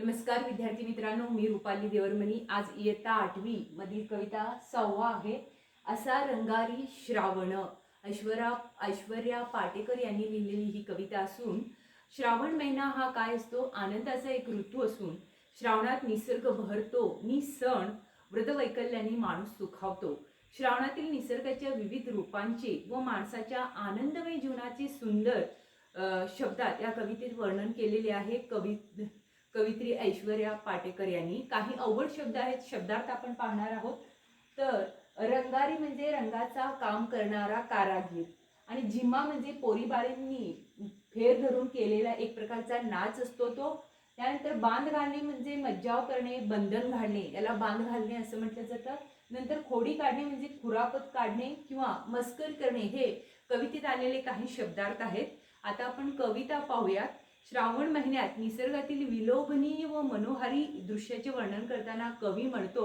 नमस्कार विद्यार्थी मित्रांनो, मी रुपाली देवरमनी। आज इयत्ता 8वी मधील कविता 6 आहे। असा रंगारी श्रावण। ऐश्वर्या पाटेकर यांनी लिहिलेली ही कविता असून, श्रावण महिना हा काय असतो? आनंदाचा एक ऋतू असून श्रावणात निसर्ग भरतो नि सण व्रतवैकल्याने माणूस सुखावतो। श्रावणातील निसर्गाच्या विविध रूपांचे व माणसाच्या आनंदमय जीवनाचे सुंदर शब्दात या कवितेत वर्णन केलेले आहे। कवित्री ऐश्वर्या पाटेकर यांनी। काही अवघड शब्द आहेत, शब्दार्थ आपण पाहणार आहोत। तर रंगारी म्हणजे रंगाचा काम करणारा कारागीर, आणि झिम्मा म्हणजे पोरीबाळींनी फेर धरून केलेला एक प्रकारचा नाच असतो तो। त्यानंतर बांध घालणे म्हणजे मज्जाव करणे, बंधन घालणे, याला बांध घालणे असं म्हटलं जातं। नंतर खोडी काढणे म्हणजे खुरापत काढणे किंवा मस्करी करणे, हे कवितेत आलेले काही शब्दार्थ आहेत। आता आपण कविता पाहूयात। श्रावण महिन्यात निसर्गातील विलोभनीय व मनोहारी दृश्याचे वर्णन करताना कवी म्हणतो,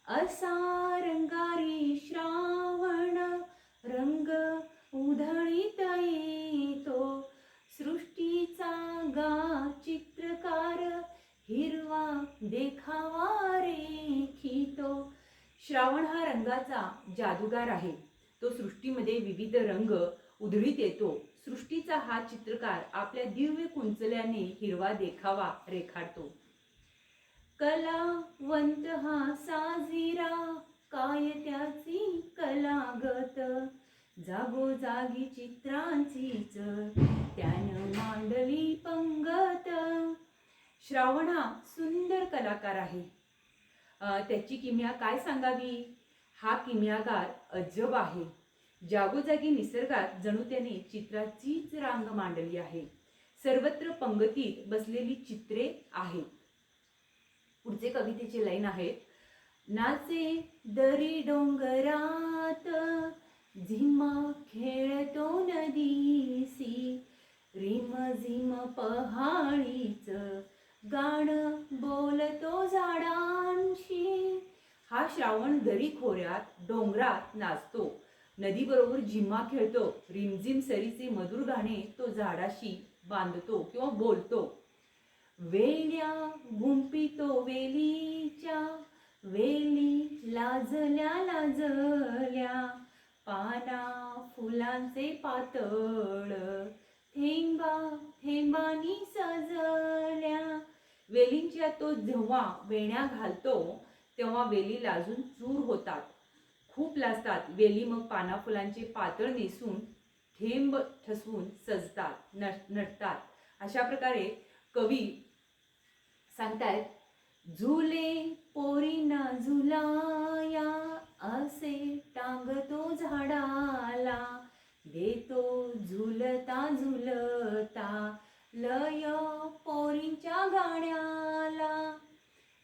असा रंगारी श्रावण रंग उधळीत येतो, सृष्टीचा गा चित्रकार हिरवा देखावा रेखितो। श्रावण हा रंगाचा जादूगार आहे। तो सृष्टीमध्ये विविध रंग उधळीत येतो। सृष्टीचा हा चित्रकार आपल्या दिव्य कुंचल्याने हिरवा देखावा रेखाटतो। कलावंत हा साजिरा, काय त्याची कलागत, जागोजागी चित्रांचीच त्यानं मांडली पंगत। श्रावण हा सुंदर कलाकार आहे। त्याची किमया काय सांगावी? हा किमयागार अजब आहे। जागोजागी निसर्गात जणू त्याने चित्राचीच रांग मांडली आहे। सर्वत्र पंगतीत बसलेली चित्रे आहेत। पुढचे कवितेचे लाईन आहेत, नाचे दरी डोंगरात, झिम्मा खेळतो नदीसी, रिम झिम पहाडीच गाणं बोलतो झाडांशी। हा श्रावण दरी खोऱ्यात डोंगरात नाचतो, नदी बरोबर झिम्मा खेळतो, रिमझिम सरीचे मधुर गाणे तो झाडाशी बांधतो किंवा बोलतो। वेल्या गुंपितो वेलीच्या, वेली लाजल्या लाजल्या, पाना फुलांचे पातळ थेंबा थेंबानी सजल्या। वेलींच्या तो जेव्हा वेण्या घालतो तेव्हा वेली लाजून चूर होतात, खूप लाजतात। वेली मग पाना फुलांचे पातळ नेसून थेंब ठसवून सजतात, नटतात। अशा प्रकारे कवी सांगतायत, झुले पोरींना झुलाया, असे टांगतो झाडाला, देतो झुलता झुलता लय पोरींच्या गाण्याला।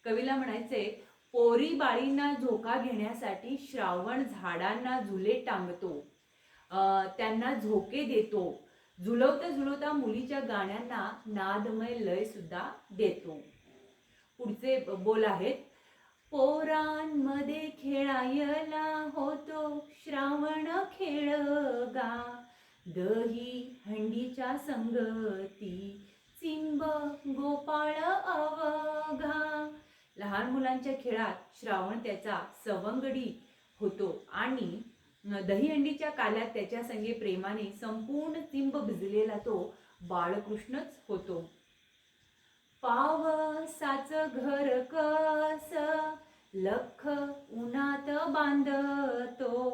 कवीला म्हणायचे, पोरी बाळींना झोका घेण्यासाठी श्रावण झाडांना झुले टांगतो, त्यांना झोके देतो, झुलवता झुलवता मुलीच्या गाण्यांना नादमय लय सुद्धा देतो। पुढचे बोल आहेत, पोरांमध्ये खेळायला होतो श्रावण खेळगा, दही हंडीच्या संगती चिंब गोपाळ अवघा। लहान मुलांच्या खेळात श्रावण त्याचा सवंगडी होतो आणि दहीहंडीच्या काल्यात त्याच्या संगे प्रेमाने संपूर्ण चिंब भिजलेला तो बाळकृष्णच होतो। पावसाचं घर कस लख उन्हात बांधतो,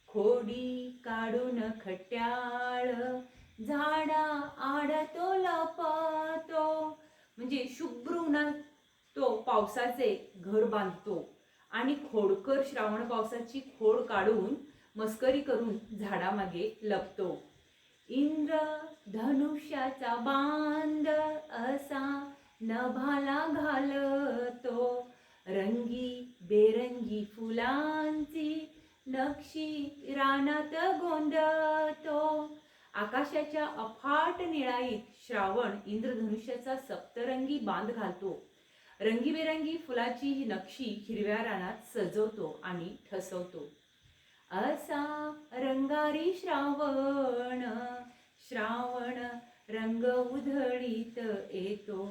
खोडी काढून खट्याळ झाडा आडतो लपतो। म्हणजे शुभ्र उन्हात तो पावसाचे घर बांधतो आणि खोडकर श्रावण पावसाची खोड काढून मस्करी करून झाडामागे लपतो। इंद्र धनुष्याचा बांध असा नभाला घालतो, रंगी बेरंगी फुलांची नक्षी रानात गोंधतो। आकाशाच्या अफाट निळाईत श्रावण इंद्रधनुष्याचा सप्तरंगी बांध घालतो, रंगीबेरंगी फुलाची ही नक्षी हिरव्या रानात सजवतो आणि ठसवतो। असा रंगारी श्रावण, श्रावण रंग उधळीत येतो,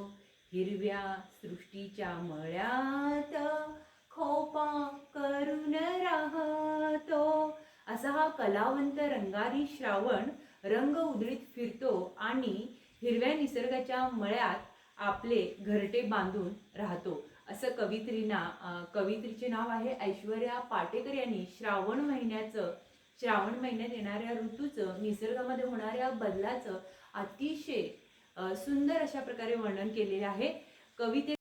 हिरव्या सृष्टीच्या मळ्यात खोपा करून राहतो. असा हा कलावंत रंगारी श्रावण रंग उधळीत फिरतो आणि हिरव्या निसर्गाच्या मळ्यात आपले घरटे बांधून राहतो. असं कवित्रीचे नाव आहे ऐश्वर्या पाटेकर यांनी श्रावण महिन्यात येणाऱ्या ऋतूचं, निसर्गामध्ये होणाऱ्या बदलाचं अतिशय सुंदर अशा प्रकारे वर्णन केलेले आहे. कविते